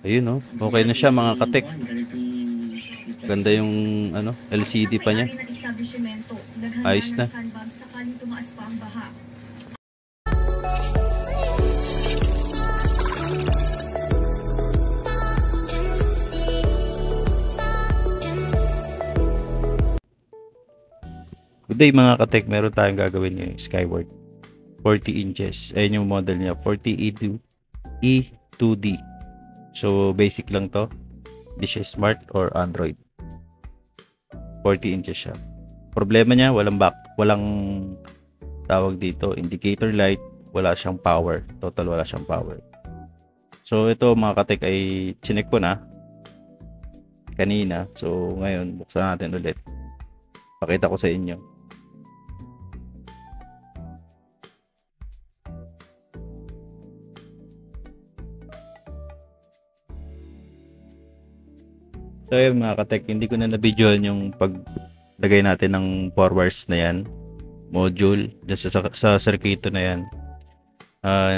Ayun, no? Okay na siya, mga katek. Ganda yung ano, LCD pa niya. Ayos na. Good day mga katek, meron tayong gagawin yung Skyward 40 inches. Ayun yung model niya, 40 E2D. So basic lang to. Hindi siya smart or Android. 40 inches siya. Problema niya, walang tawag dito, indicator light, wala siyang power. Total wala siyang power. So ito mga katek ay chinek ko na kanina. So ngayon buksan natin ulit. Pakita ko sa inyo. So yun mga katek, hindi ko na na-videoan yung paglagay natin ng forwards na yan, module, dyan sa circuito na yan.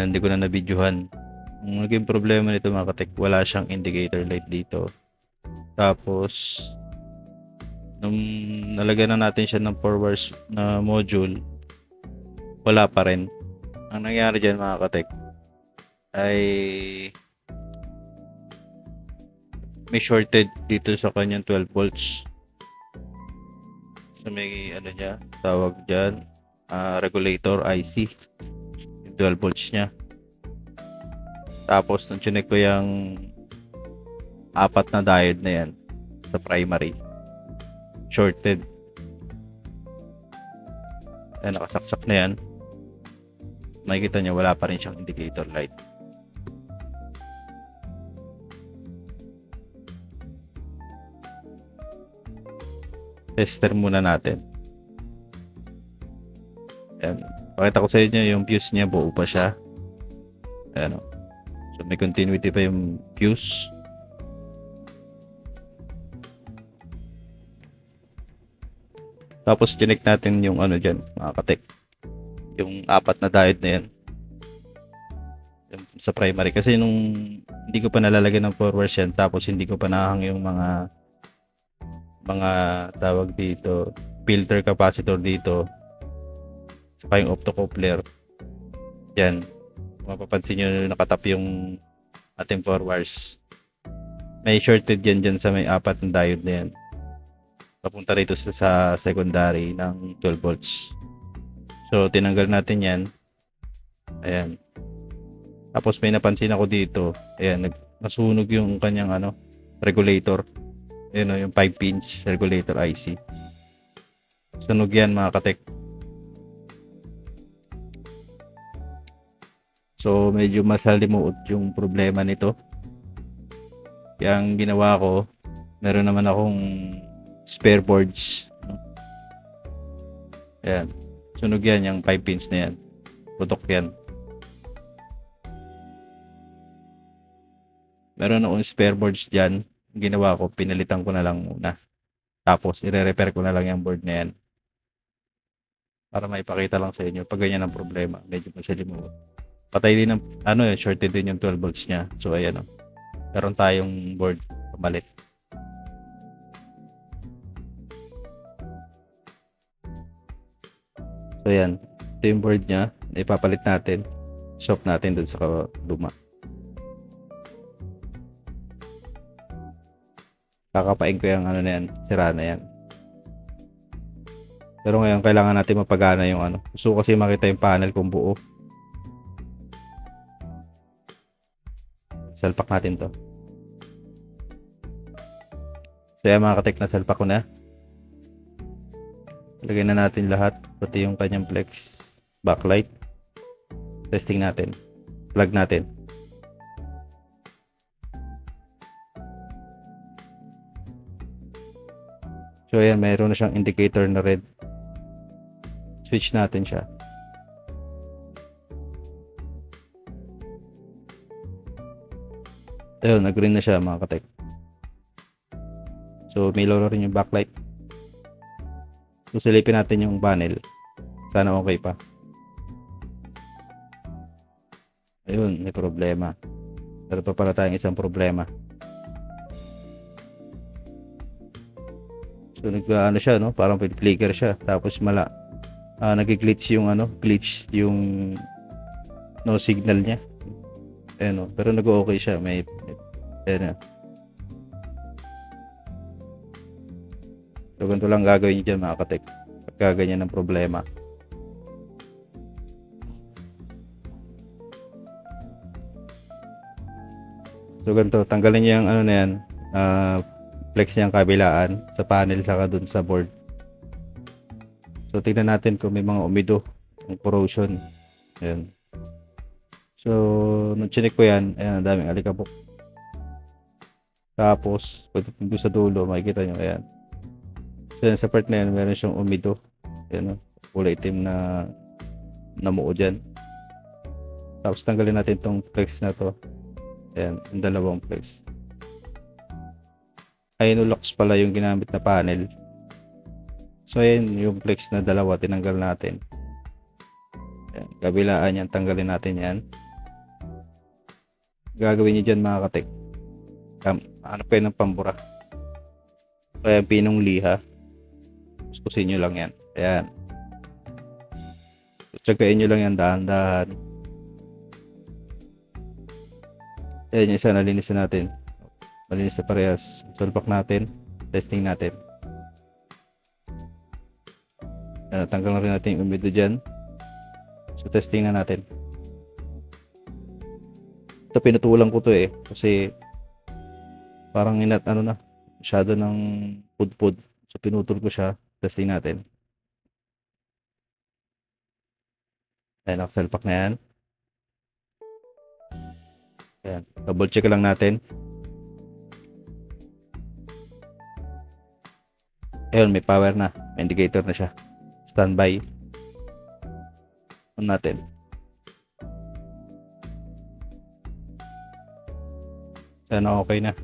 Hindi ko na na-videoan. Ang naging problema nito mga katek, wala siyang indicator light dito. Tapos, nung nalagyan na natin siya ng forwards na module, wala pa rin. Ang nangyari dyan mga katek, ay may shorted dito sa kanyang 12 volts. So may ano niya, tawag dyan, regulator IC, yung 12 volts niya. Tapos nung chinek ko yung 4 na diode na yan sa primary, shorted. Ayan, nakasaksak na yan. Makikita niyo wala pa rin siyang indicator light. Tester muna natin. Ayan. Pakita ko sa inyo yung fuse niya, buo pa siya. Ayan, o. So may continuity pa yung fuse. Tapos chinek natin yung ano dyan, mga katek, yung 4 na diode na yan sa primary. Kasi nung hindi ko pa nalalagyan ng forwards yan, tapos hindi ko pa nahang yung mga tawag dito, filter capacitor dito, saka yung optocoupler yan, mapapansin nyo nakatap yung ating forwards. May shorted yan dyan sa may 4 na diode na yan, papunta rito sa secondary ng 12 volts. So tinanggal natin yan. Ayan, tapos may napansin ako dito, ayan, nasunog yung kanyang ano, regulator. Yun o, yung 5 pins regulator IC. Sunog yan mga katek. So medyo masalimuot yung problema nito. Kaya ang ginawa ko, meron naman akong spare boards. Ayan, sunog yan yung 5 pins na yan. Putok yan. Meron akong spare boards dyan. Ginawa ko, pinalitan ko na lang muna. Tapos, ire-repair ko na lang yung board na yan. Para maipakita lang sa inyo. Pag ganyan ang problema, medyo masalimuot. Patay din ng, shorted din yung 12 volts niya. So, ayan o. Meron tayong board pamalit. So, ayan. Ito yung board niya. Ipapalit natin. Swap natin dun sa luma. Kakapain ko yung ano na yan, sira na yan. Pero ngayon kailangan natin mapagana yung ano. Gusto ko kasi makita yung panel kung buo. Salpak natin to. So yan mga katek, na salpak ko na. Lagay na natin lahat, pati yung kanyang flex backlight. Testing natin. Plug natin. So ayan, mayroon na siyang indicator na red. Switch natin siya. Ayun, nag-green na siya mga katek. So may low na rin yung backlight. So silipin natin yung panel. Sana okay pa. Ayun, may problema. Meron pa pala tayong isang problema. So ano siya, no? Parang flicker siya. Tapos nag-glitch yung glitch yung no signal niya. Ayan, no? Pero nag-okay siya. Ayan. So ganito lang gagawin niyo dyan mga katek. Pagka ganyan ng problema. So ganito, tanggalin niyo yung na yan, flex niyang kabilaan sa panel saka dun sa board. So tingnan natin kung may mga umido, yung corrosion. Ayan. So nung chinik ko yan, ayan, ang daming alikabok. Tapos pagdating sa dulo, makikita nyo, ayan. So yan, sa part na yan, meron siyang umido. Ayan, kulay itim na namuo dyan. Tapos tanggalin natin tong flex na to. Ayan, yung dalawang flex. Inulux pala yung ginamit na panel. So ayan, yung flex na dalawa tinanggal natin. Ayan, kabilaan yan, tanggalin natin yan. Gagawin nyo dyan mga katek, ano kayo ng pambura. So ayan, pinong liha. Kuskusin nyo lang yan. Ayan. Tsagain nyo lang yan dahan-dahan. Ayan yung isa, nalinisan natin. Malinis na parehas. Sulpak natin. Testing natin. Tanggal na rin natin yung umido dyan. So testing na natin. Ito pinutulang ko to kasi parang masyado ng pudpud. So pinutol ko siya. Testing natin. Ayan, nakasalpak na yan. Ayan, double check lang natin. Ayun, may power na. May indicator na siya. Standby. On natin. Sana okay na.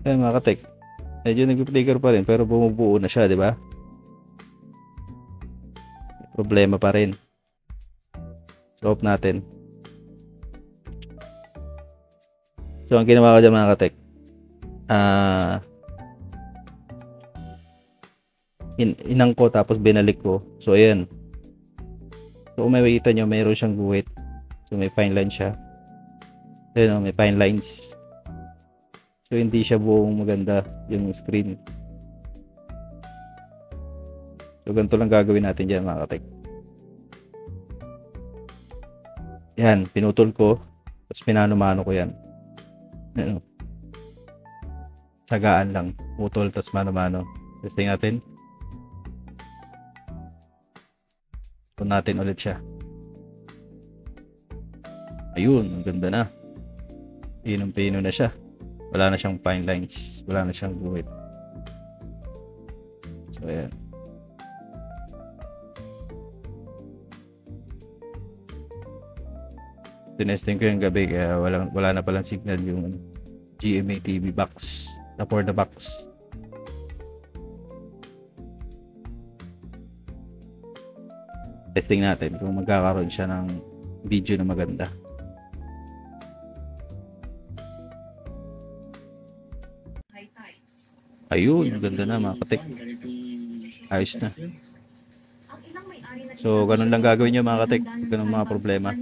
Ayan mga katek. Medyo nag-flicker pa rin pero bumubuo na siya, di ba? Problema pa rin. So off natin. So ang ginawa ko dyan mga katek, inang ko tapos binalik ko. So ayan. So kung makikita nyo, mayroon siyang guhit. So may fine line siya. Ayan, may fine lines. So hindi siya buong maganda yung screen. So ganito lang gagawin natin dyan mga katek. Yan, pinutol ko. Tapos pinano-mano ko yan. Ano? Sagaan lang. Putol, tapos mano-mano. Testing natin. Ito natin ulit siya. Ayun, ang ganda na. Pinong-pino na siya. Wala na siyang fine lines. Wala na siyang guhit. So ayan. Tinesting ko yung gabi kaya wala na palang signal yung GMA TV box na for the box. Testing natin kung magkakaroon siya ng video na maganda. Ayun, ganda na mga katek. Ayos na. So, ganun lang gagawin nyo mga katek. Ganun mga problema.